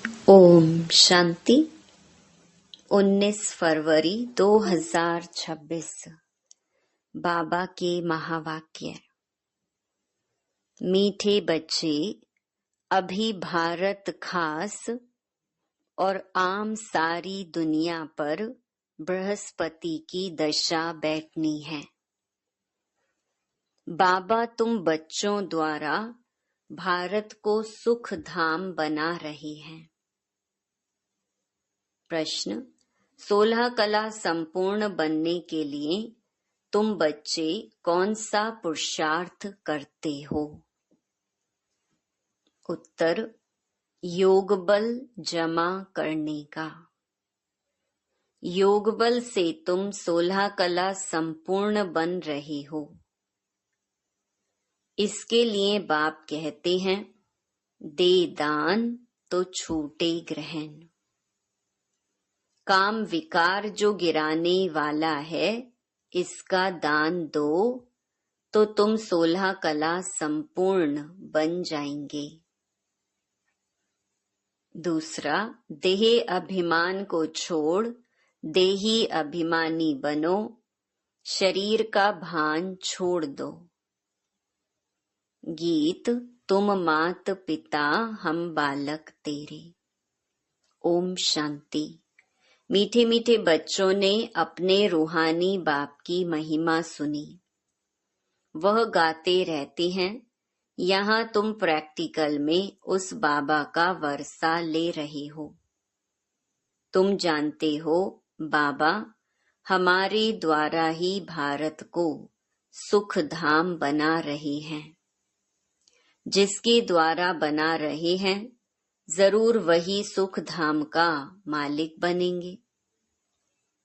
ओम शांति। 19 फरवरी 2026। बाबा के महावाक्य। मीठे बच्चे, अभी भारत खास और आम सारी दुनिया पर बृहस्पति की दशा बैठनी है। बाबा तुम बच्चों द्वारा भारत को सुख धाम बना रही हैं। प्रश्न: 16 कला संपूर्ण बनने के लिए तुम बच्चे कौन सा पुरुषार्थ करते हो? उत्तर: योग बल जमा करने का। योग बल से तुम 16 कला संपूर्ण बन रहे हो। इसके लिए बाप कहते हैं, दे दान तो छूटे ग्रहण। काम विकार जो गिराने वाला है, इसका दान दो तो तुम 16 कला संपूर्ण बन जाएंगे। दूसरा, देह अभिमान को छोड़ देही अभिमानी बनो, शरीर का भान छोड़ दो। गीत: तुम मात पिता हम बालक तेरे। ओम शांति। मीठे मीठे बच्चों ने अपने रूहानी बाप की महिमा सुनी। वह गाते रहते हैं। यहाँ तुम प्रैक्टिकल में उस बाबा का वर्षा ले रहे हो। तुम जानते हो बाबा हमारे द्वारा ही भारत को सुख धाम बना रहे हैं। जिसके द्वारा बना रहे हैं, जरूर वही सुख धाम का मालिक बनेंगे।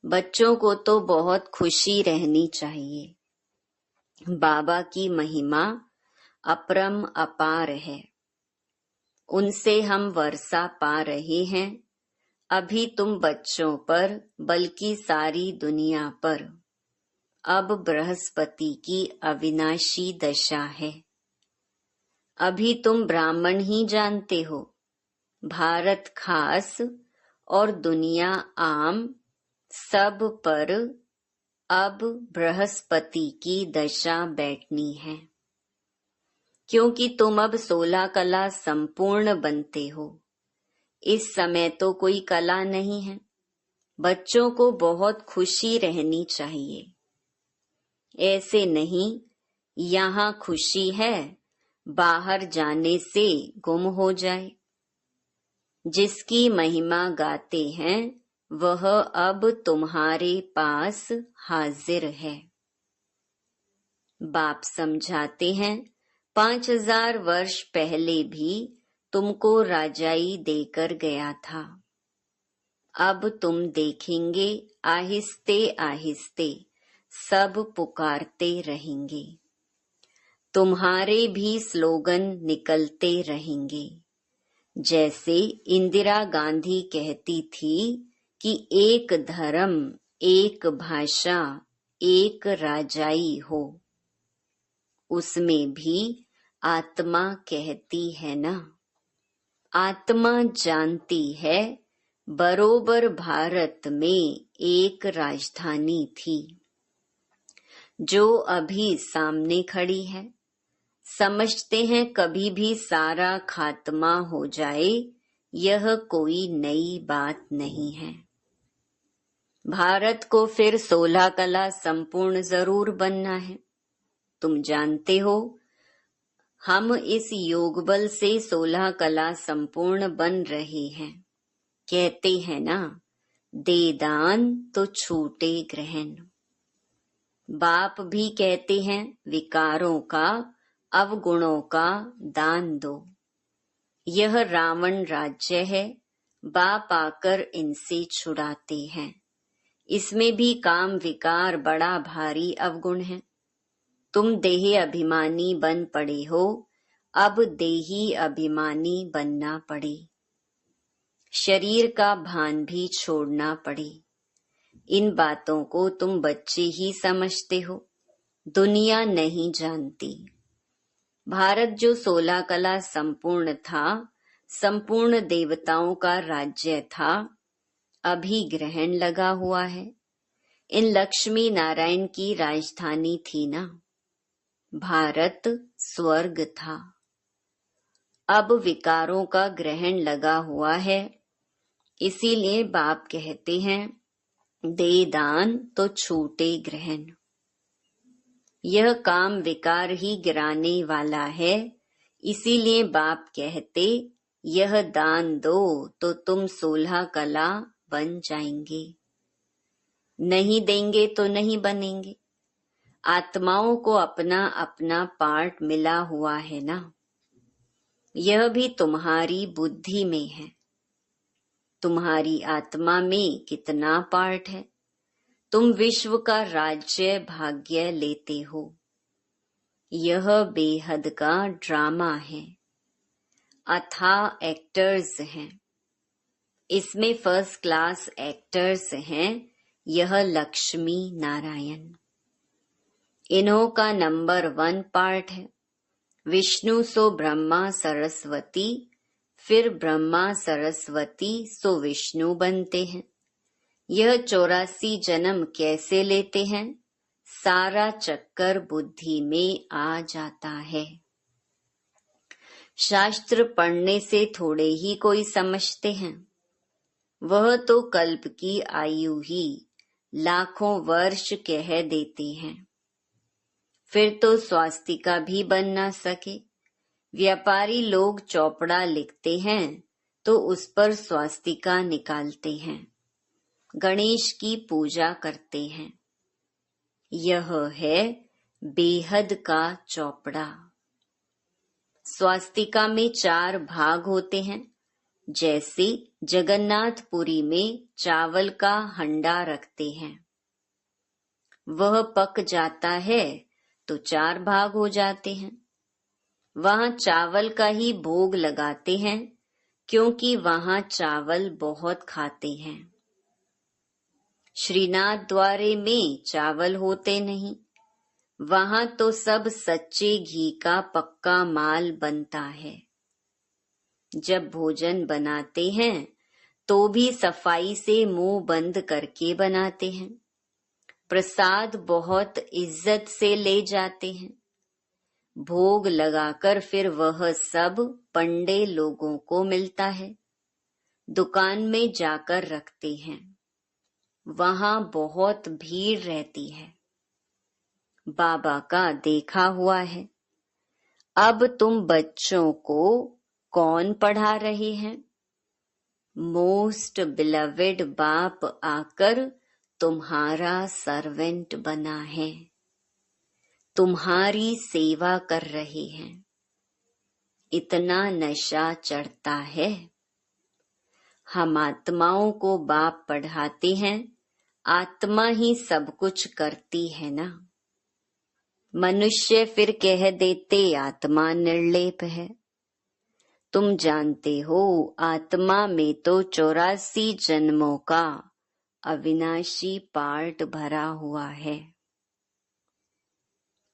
बच्चों को तो बहुत खुशी रहनी चाहिए। बाबा की महिमा अपरम अपार है। उनसे हम वर्षा पा रहे हैं। अभी तुम बच्चों पर बल्कि सारी दुनिया पर अब बृहस्पति की अविनाशी दशा है। अभी तुम ब्राह्मण ही जानते हो। भारत खास और दुनिया आम सब पर अब बृहस्पति की दशा बैठनी है। क्योंकि तुम अब 16 कला संपूर्ण बनते हो। इस समय तो कोई कला नहीं है। बच्चों को बहुत खुशी रहनी चाहिए। ऐसे नहीं, यहाँ खुशी है, बाहर जाने से गुम हो जाए। जिसकी महिमा गाते हैं, वह अब तुम्हारे पास हाजिर है। बाप समझाते हैं, 5000 वर्ष पहले भी तुमको राजाई देकर गया था। अब तुम देखेंगे आहिस्ते आहिस्ते सब पुकारते रहेंगे। तुम्हारे भी स्लोगन निकलते रहेंगे। जैसे इंदिरा गांधी कहती थी कि एक धर्म, एक भाषा, एक राजाई हो। उसमें भी आत्मा कहती है ना। आत्मा जानती है बरोबर भारत में एक राजधानी थी, जो अभी सामने खड़ी है। समझते हैं कभी भी सारा खात्मा हो जाए, यह कोई नई बात नहीं है। भारत को फिर 16 कला संपूर्ण जरूर बनना है। तुम जानते हो, हम इस योग बल से 16 कला संपूर्ण बन रहे हैं। कहते हैं ना, दे दान तो छूटे ग्रहण। बाप भी कहते हैं, विकारों का, अवगुणों का दान दो। यह रावण राज्य है। बाप आकर इनसे छुड़ाते हैं। इसमें भी काम विकार बड़ा भारी अवगुण है। तुम देह अभिमानी बन पड़े हो, अब देही अभिमानी बनना पड़े। शरीर का भान भी छोड़ना पड़े। इन बातों को तुम बच्चे ही समझते हो, दुनिया नहीं जानती। भारत जो 16 कला संपूर्ण था, संपूर्ण देवताओं का राज्य था, अभी ग्रहण लगा हुआ है। इन लक्ष्मी नारायण की राजधानी थी ना, भारत स्वर्ग था। अब विकारों का ग्रहण लगा हुआ है, इसीलिए बाप कहते हैं दे दान तो छूटे ग्रहण। यह काम विकार ही गिराने वाला है, इसीलिए बाप कहते यह दान दो तो तुम 16 कला बन जाएंगे। नहीं देंगे तो नहीं बनेंगे। आत्माओं को अपना अपना पार्ट मिला हुआ है ना, यह भी तुम्हारी बुद्धि में है। तुम्हारी आत्मा में कितना पार्ट है? तुम विश्व का राज्य भाग्य लेते हो। यह बेहद का ड्रामा है, अथाह एक्टर्स हैं। इसमें फर्स्ट क्लास एक्टर्स हैं, यह लक्ष्मी नारायण। इन्हों का नंबर 1 पार्ट है। विष्णु सो ब्रह्मा सरस्वती, फिर ब्रह्मा सरस्वती सो विष्णु बनते हैं। यह 84 जन्म कैसे लेते हैं? सारा चक्कर बुद्धि में आ जाता है। शास्त्र पढ़ने से थोड़े ही कोई समझते हैं, वह तो कल्प की आयु ही लाखों वर्ष कह देते हैं। फिर तो स्वास्तिका भी बन ना सके। व्यापारी लोग चौपड़ा लिखते हैं तो उस पर स्वास्तिका निकालते हैं, गणेश की पूजा करते हैं। यह है बेहद का चौपड़ा। स्वास्तिका में 4 भाग होते हैं। जैसे जगन्नाथपुरी में चावल का हंडा रखते हैं, वह पक जाता है तो 4 भाग हो जाते हैं। वहां चावल का ही भोग लगाते हैं, क्योंकि वहां चावल बहुत खाते हैं। श्रीनाथ द्वारे में चावल होते नहीं, वहां तो सब सच्चे घी का पक्का माल बनता है। जब भोजन बनाते हैं तो भी सफाई से मुंह बंद करके बनाते हैं। प्रसाद बहुत इज्जत से ले जाते हैं। भोग लगाकर फिर वह सब पंडे लोगों को मिलता है, दुकान में जाकर रखते हैं। वहां बहुत भीड़ रहती है। बाबा का देखा हुआ है। अब तुम बच्चों को कौन पढ़ा रहे हैं? मोस्ट बिलवेड बाप आकर तुम्हारा सर्वेंट बना है, तुम्हारी सेवा कर रहे हैं। इतना नशा चढ़ता है। हम आत्माओं को बाप पढ़ाते हैं, आत्मा ही सब कुछ करती है ना। मनुष्य फिर कह देते आत्मा निर्लेप है। तुम जानते हो आत्मा में तो 84 जन्मों का अविनाशी पार्ट भरा हुआ है।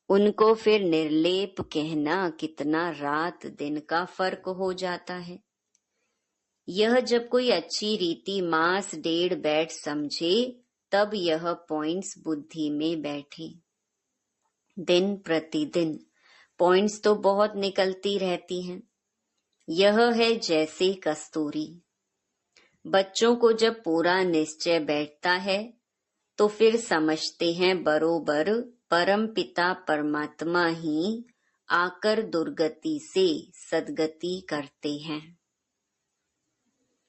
उनको फिर निर्लेप कहना कितना रात दिन का फर्क हो जाता है। यह जब कोई अच्छी रीति मास 1.5 बैठ समझे तब यह पॉइंट्स बुद्धि में बैठे। दिन प्रतिदिन पॉइंट्स तो बहुत निकलती रहती हैं। यह है जैसे कस्तूरी। बच्चों को जब पूरा निश्चय बैठता है तो फिर समझते हैं बरोबर परम पिता परमात्मा ही आकर दुर्गति से सद्गति करते हैं।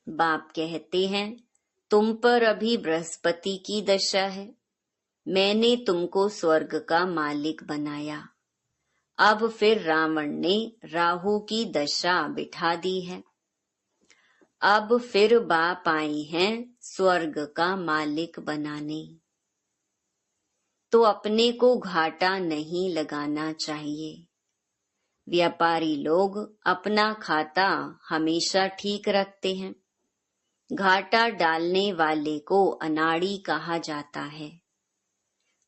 बाप कहते हैं तुम पर अभी बृहस्पति की दशा है, मैंने तुमको स्वर्ग का मालिक बनाया। अब फिर रावण ने राहु की दशा बिठा दी है। अब फिर बाप आई हैं स्वर्ग का मालिक बनाने। तो अपने को घाटा नहीं लगाना चाहिए। व्यापारी लोग अपना खाता हमेशा ठीक रखते हैं। घाटा डालने वाले को अनाड़ी कहा जाता है।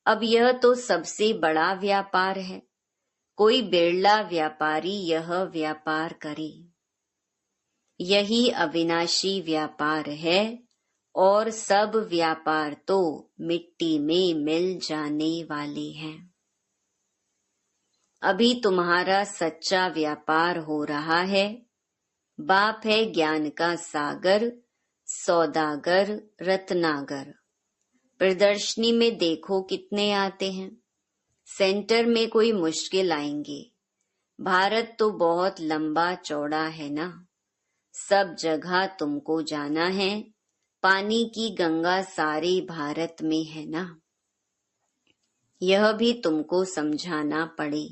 अब यह तो सबसे बड़ा व्यापार है। कोई बिरला व्यापारी यह व्यापार करे। यही अविनाशी व्यापार है और सब व्यापार तो मिट्टी में मिल जाने वाले हैं। अभी तुम्हारा सच्चा व्यापार हो रहा है। बाप है ज्ञान का सागर, सौदागर, रत्नागर। प्रदर्शनी में देखो कितने आते हैं। सेंटर में कोई मुश्किल आएंगे। भारत तो बहुत लंबा चौड़ा है ना, सब जगह तुमको जाना है। पानी की गंगा सारे भारत में है ना, यह भी तुमको समझाना पड़े।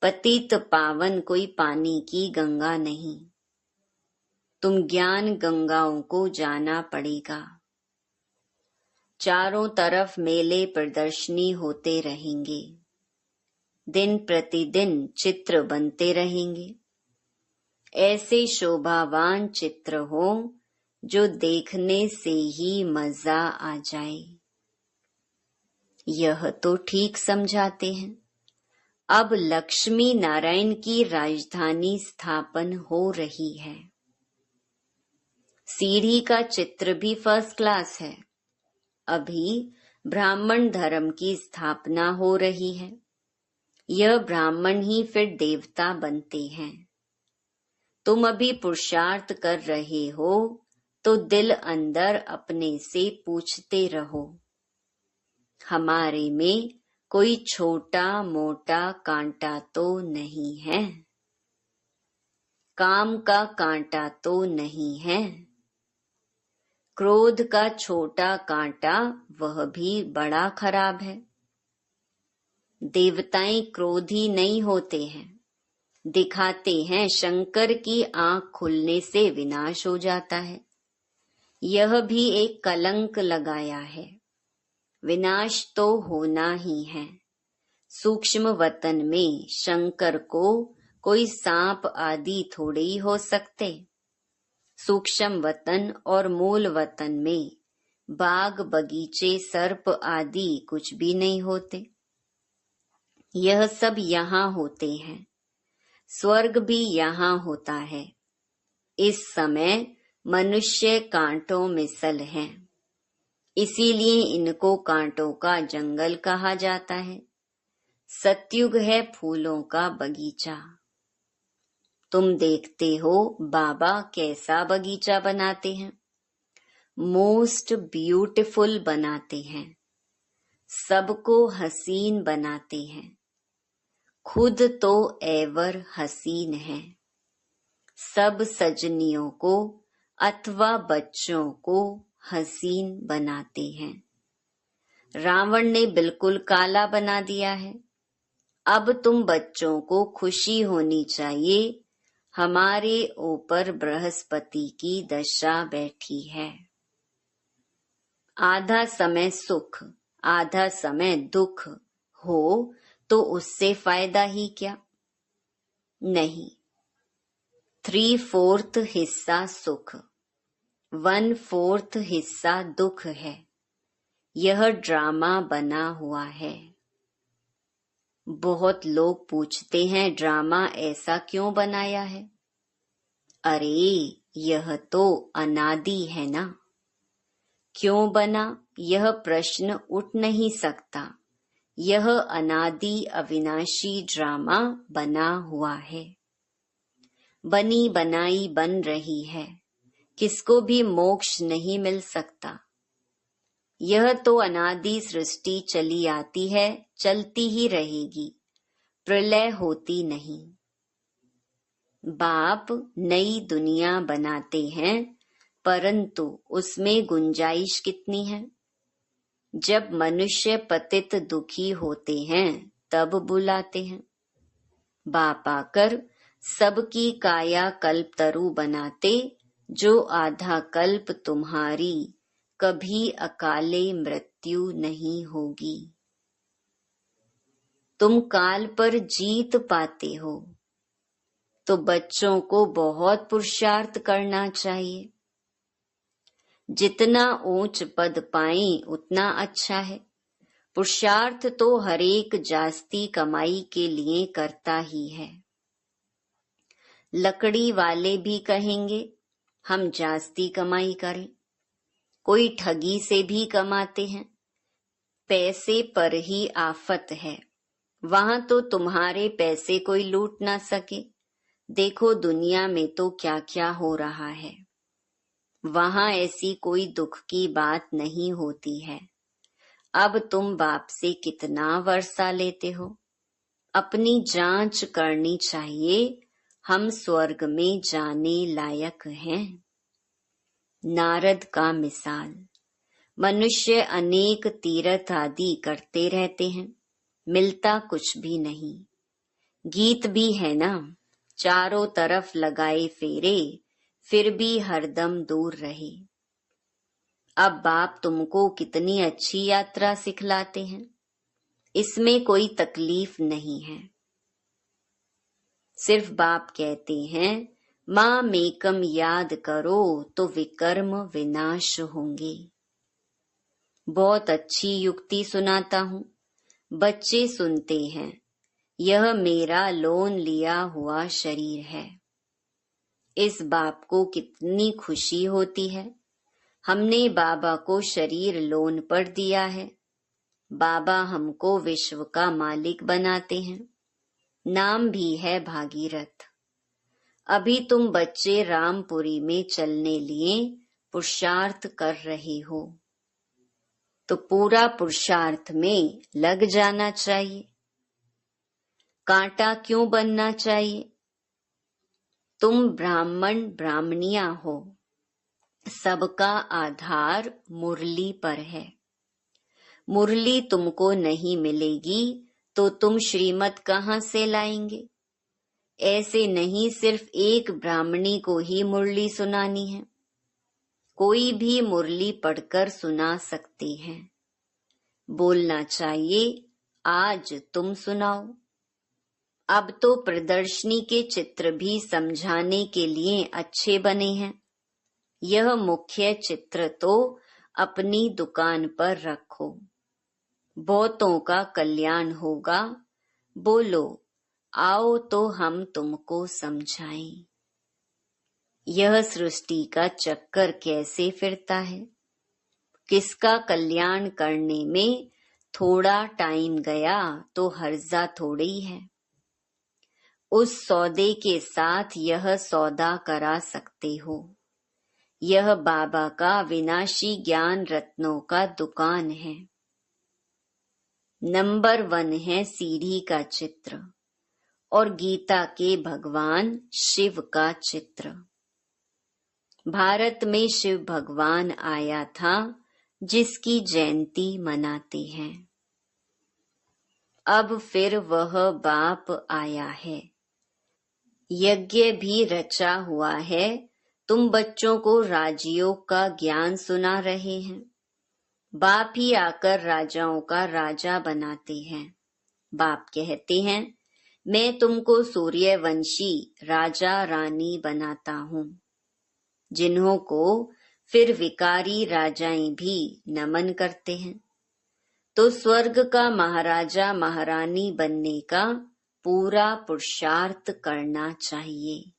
पतित पावन कोई पानी की गंगा नहीं, तुम ज्ञान गंगाओं को जाना पड़ेगा। चारों तरफ मेले प्रदर्शनी होते रहेंगे, दिन प्रतिदिन चित्र बनते रहेंगे। ऐसे शोभावान चित्र हो जो देखने से ही मजा आ जाए। यह तो ठीक समझाते हैं। अब लक्ष्मी नारायण की राजधानी स्थापन हो रही है। सीढ़ी का चित्र भी फर्स्ट क्लास है। अभी ब्राह्मण धर्म की स्थापना हो रही है। यह ब्राह्मण ही फिर देवता बनते हैं। तुम अभी पुरुषार्थ कर रहे हो तो दिल अंदर अपने से पूछते रहो, हमारे में कोई छोटा मोटा कांटा तो नहीं है, काम का कांटा तो नहीं है। क्रोध का छोटा कांटा वह भी बड़ा खराब है। देवताएं क्रोधी नहीं होते हैं, दिखाते हैं शंकर की आंख खुलने से विनाश हो जाता है। यह भी एक कलंक लगाया है। विनाश तो होना ही है। सूक्ष्म वतन में शंकर को कोई सांप आदि थोड़े ही हो सकते। सूक्ष्म वतन और मूल वतन में बाग बगीचे सर्प आदि कुछ भी नहीं होते। यह सब यहाँ होते हैं। स्वर्ग भी यहाँ होता है। इस समय मनुष्य कांटों मिसल हैं, इसीलिए इनको कांटों का जंगल कहा जाता है। सतयुग है फूलों का बगीचा। तुम देखते हो बाबा कैसा बगीचा बनाते हैं, मोस्ट ब्यूटीफुल बनाते हैं, सबको हसीन बनाते हैं, खुद तो एवर हसीन है। सब सजनियों को अथवा बच्चों को हसीन बनाते हैं। रावण ने बिल्कुल काला बना दिया है। अब तुम बच्चों को खुशी होनी चाहिए, हमारे ऊपर बृहस्पति की दशा बैठी है। आधा समय सुख आधा समय दुख हो तो उससे फायदा ही क्या? नहीं। 3/4 हिस्सा सुख, 1/4 हिस्सा दुख है। यह ड्रामा बना हुआ है। बहुत लोग पूछते हैं ड्रामा ऐसा क्यों बनाया है? अरे यह तो अनादि है ना। क्यों बना यह प्रश्न उठ नहीं सकता। यह अनादि अविनाशी ड्रामा बना हुआ है। बनी बनाई बन रही है। किसको भी मोक्ष नहीं मिल सकता। यह तो अनादि सृष्टि चली आती है, चलती ही रहेगी, प्रलय होती नहीं। बाप नई दुनिया बनाते हैं, परंतु उसमें गुंजाइश कितनी है? जब मनुष्य पतित दुखी होते हैं तब बुलाते हैं। बाप आकर सबकी काया कल्प तरु बनाते, जो आधा कल्प तुम्हारी कभी अकाले मृत्यु नहीं होगी। तुम काल पर जीत पाते हो तो बच्चों को बहुत पुरुषार्थ करना चाहिए। जितना ऊंच पद पाएं उतना अच्छा है। पुरुषार्थ तो हरेक जास्ती कमाई के लिए करता ही है। लकड़ी वाले भी कहेंगे हम जास्ती कमाई करें। कोई ठगी से भी कमाते हैं। पैसे पर ही आफत है, वहां तो तुम्हारे पैसे कोई लूट ना सके। देखो दुनिया में तो क्या क्या हो रहा है। वहां ऐसी कोई दुख की बात नहीं होती है। अब तुम बाप से कितना वर्षा लेते हो? अपनी जांच करनी चाहिए, हम स्वर्ग में जाने लायक हैं। नारद का मिसाल। मनुष्य अनेक तीर्थ आदि करते रहते हैं, मिलता कुछ भी नहीं। गीत भी है ना, चारों तरफ लगाए फेरे, फिर भी हरदम दूर रहे। अब बाप तुमको कितनी अच्छी यात्रा सिखलाते हैं, इसमें कोई तकलीफ नहीं है। सिर्फ बाप कहते हैं माँ मेकम याद करो तो विकर्म विनाश होंगे। बहुत अच्छी युक्ति सुनाता हूँ, बच्चे सुनते हैं। यह मेरा लोन लिया हुआ शरीर है। इस बाप को कितनी खुशी होती है, हमने बाबा को शरीर लोन पर दिया है। बाबा हमको विश्व का मालिक बनाते हैं। नाम भी है भागीरथ। अभी तुम बच्चे रामपुरी में चलने लिए पुरुषार्थ कर रहे हो, तो पूरा पुरुषार्थ में लग जाना चाहिए। कांटा क्यों बनना चाहिए? तुम ब्राह्मण ब्राह्मणिया हो, सबका आधार मुरली पर है। मुरली तुमको नहीं मिलेगी तो तुम श्रीमत कहाँ से लाएंगे? ऐसे नहीं सिर्फ एक ब्राह्मणी को ही मुरली सुनानी है, कोई भी मुरली पढ़कर सुना सकते हैं। बोलना चाहिए आज तुम सुनाओ। अब तो प्रदर्शनी के चित्र भी समझाने के लिए अच्छे बने हैं। यह मुख्य चित्र तो अपनी दुकान पर रखो, बहुतों का कल्याण होगा। बोलो आओ तो हम तुमको समझाएं। यह सृष्टि का चक्कर कैसे फिरता है, किसका कल्याण करने में थोड़ा टाइम गया तो हर्जा थोड़ी है। उस सौदे के साथ यह सौदा करा सकते हो। यह बाबा का विनाशी ज्ञान रत्नों का दुकान है। नंबर 1 है सीढ़ी का चित्र और गीता के भगवान शिव का चित्र। भारत में शिव भगवान आया था, जिसकी जयंती मनाते हैं। अब फिर वह बाप आया है, यज्ञ भी रचा हुआ है। तुम बच्चों को राजयोग का ज्ञान सुना रहे हैं। बाप ही आकर राजाओं का राजा बनाते हैं। बाप कहते हैं मैं तुमको सूर्यवंशी राजा रानी बनाता हूँ, जिन्हों को फिर विकारी राजाएं भी नमन करते हैं। तो स्वर्ग का महाराजा महारानी बनने का पूरा पुरुषार्थ करना चाहिए।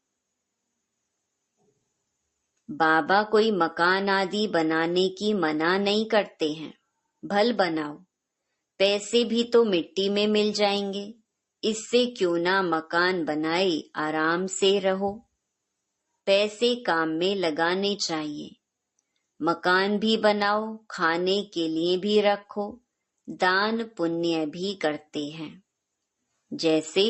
बाबा कोई मकान आदि बनाने की मना नहीं करते हैं, भल बनाओ, पैसे भी तो मिट्टी में मिल जाएंगे। इससे क्यों ना मकान बनाए आराम से रहो। पैसे काम में लगाने चाहिए। मकान भी बनाओ, खाने के लिए भी रखो, दान पुण्य भी करते हैं। जैसे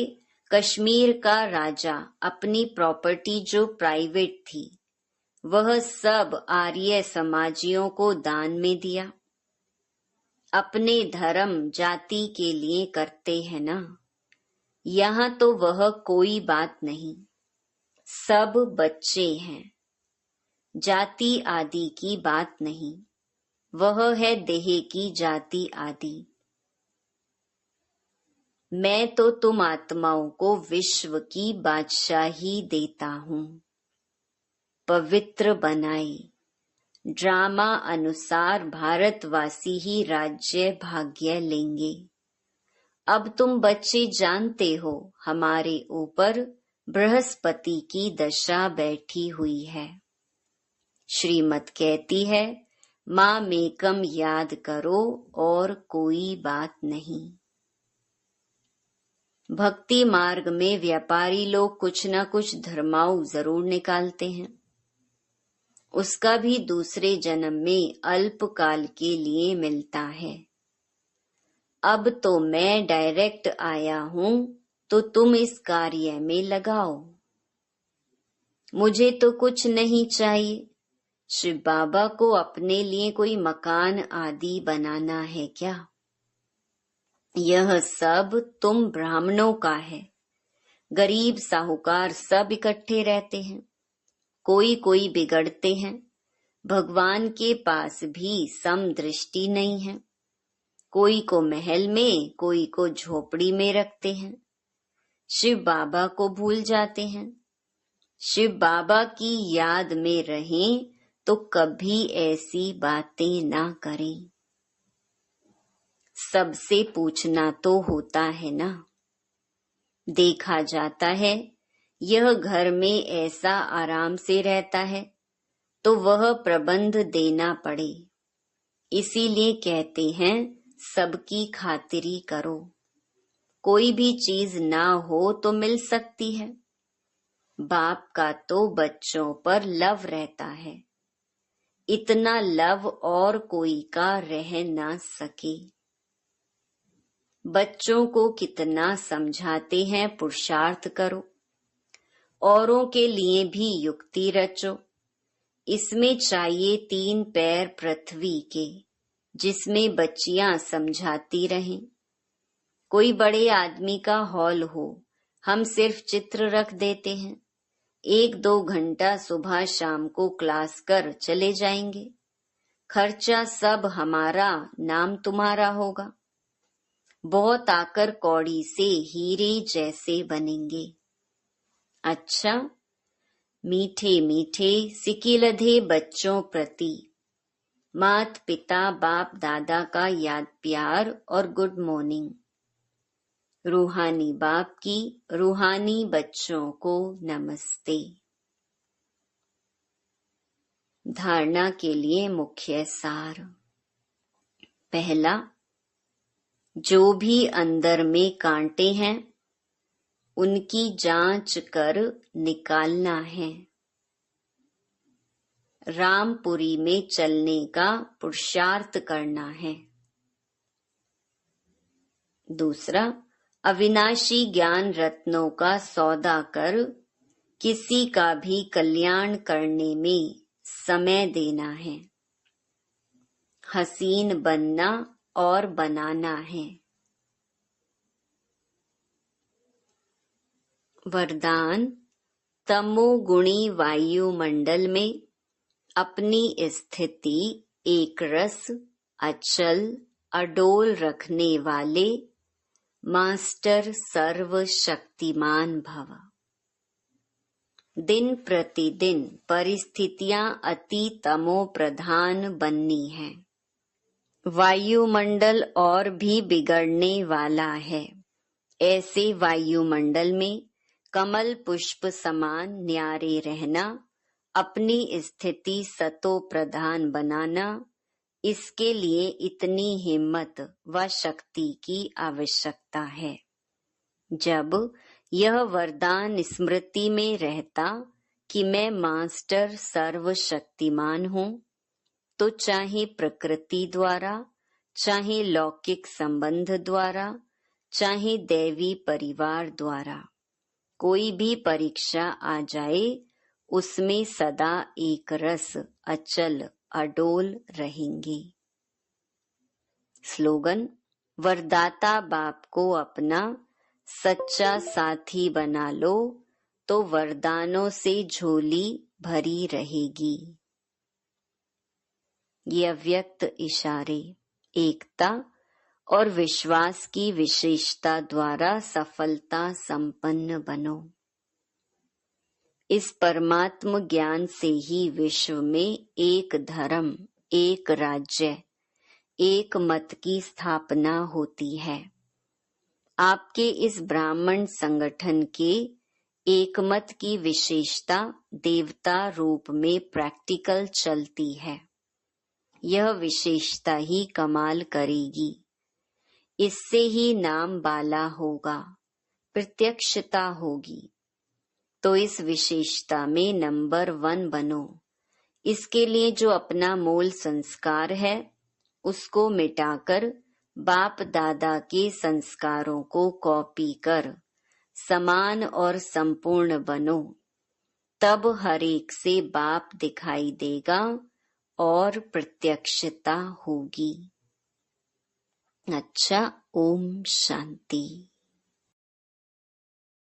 कश्मीर का राजा अपनी प्रॉपर्टी जो प्राइवेट थी, वह सब आर्य समाजियों को दान में दिया। अपने धर्म जाति के लिए करते हैं ना। यहाँ तो वह कोई बात नहीं, सब बच्चे हैं। जाति आदि की बात नहीं, वह है देह की जाति आदि। मैं तो तुम आत्माओं को विश्व की बादशाही देता हूँ। पवित्र बनाए, ड्रामा अनुसार भारतवासी ही राज्य भाग्य लेंगे। अब तुम बच्चे जानते हो हमारे ऊपर बृहस्पति की दशा बैठी हुई है। श्रीमत कहती है, मामेकम याद करो और कोई बात नहीं। भक्ति मार्ग में व्यापारी लोग कुछ न कुछ धर्माऊ जरूर निकालते हैं। उसका भी दूसरे जन्म में अल्पकाल के लिए मिलता है। अब तो मैं डायरेक्ट आया हूं, तो तुम इस कार्य में लगाओ। मुझे तो कुछ नहीं चाहिए। शिव बाबा को अपने लिए कोई मकान आदि बनाना है क्या? यह सब तुम ब्राह्मणों का है। गरीब साहूकार सब इकट्ठे रहते हैं। कोई कोई बिगड़ते हैं। भगवान के पास भी समदृष्टि नहीं है। कोई को महल में, कोई को झोपड़ी में रखते हैं। शिव बाबा को भूल जाते हैं। शिव बाबा की याद में रहें तो कभी ऐसी बातें ना करें। सबसे पूछना तो होता है ना। देखा जाता है यह घर में ऐसा आराम से रहता है तो वह प्रबंध देना पड़े। इसीलिए कहते हैं सबकी खातिरी करो। कोई भी चीज ना हो तो मिल सकती है। बाप का तो बच्चों पर लव रहता है। इतना लव और कोई का रह ना सके। बच्चों को कितना समझाते हैं पुरुषार्थ करो। औरों के लिए भी युक्ति रचो। इसमें चाहिए 3 पैर पृथ्वी के, जिसमें बच्चियां समझाती रहें। कोई बड़े आदमी का हॉल हो, हम सिर्फ चित्र रख देते हैं। 1-2 घंटा सुबह शाम को क्लास कर चले जाएंगे। खर्चा सब हमारा, नाम तुम्हारा होगा। बहुत आकर कौड़ी से हीरे जैसे बनेंगे। अच्छा, मीठे मीठे सिकिलधे बच्चों प्रति मात पिता बाप दादा का याद प्यार और गुड मॉर्निंग। रूहानी बाप की रूहानी बच्चों को नमस्ते। धारणा के लिए मुख्य सार। पहला, जो भी अंदर में कांटे हैं उनकी जांच कर निकालना है। रामपुरी में चलने का पुरुषार्थ करना है। दूसरा, अविनाशी ज्ञान रत्नों का सौदा कर किसी का भी कल्याण करने में समय देना है। हसीन बनना और बनाना है। वरदान, तमोगुणी वायुमंडल में अपनी स्थिति एक रस, अचल, अडोल रखने वाले मास्टर सर्वशक्तिमान भव। दिन प्रतिदिन परिस्थितियां अति तमो प्रधान बननी है। वायुमंडल और भी बिगड़ने वाला है। ऐसे वायुमंडल में कमल पुष्प समान न्यारे रहना, अपनी स्थिति सतो प्रधान बनाना, इसके लिए इतनी हिम्मत व शक्ति की आवश्यकता है। जब यह वरदान स्मृति में रहता कि मैं मास्टर सर्वशक्तिमान हूँ, तो चाहे प्रकृति द्वारा, चाहे लौकिक संबंध द्वारा, चाहे दैवी परिवार द्वारा कोई भी परीक्षा आ जाए, उसमें सदा एक रस, अचल, अडोल रहेंगे। स्लोगन, वरदाता बाप को अपना सच्चा साथी बना लो तो वरदानों से झोली भरी रहेगी। ये अव्यक्त इशारे एकता और विश्वास की विशेषता द्वारा सफलता संपन्न बनो। इस परमात्म ज्ञान से ही विश्व में एक धर्म, एक राज्य, एक मत की स्थापना होती है। आपके इस ब्राह्मण संगठन के एकमत की विशेषता देवता रूप में प्रैक्टिकल चलती है। यह विशेषता ही कमाल करेगी। इससे ही नाम बाला होगा, प्रत्यक्षता होगी। तो इस विशेषता में नंबर 1 बनो। इसके लिए जो अपना मूल संस्कार है उसको मिटाकर बाप दादा के संस्कारों को कॉपी कर समान और संपूर्ण बनो। तब हर एक से बाप दिखाई देगा और प्रत्यक्षता होगी। अच्छा, ओम शांति।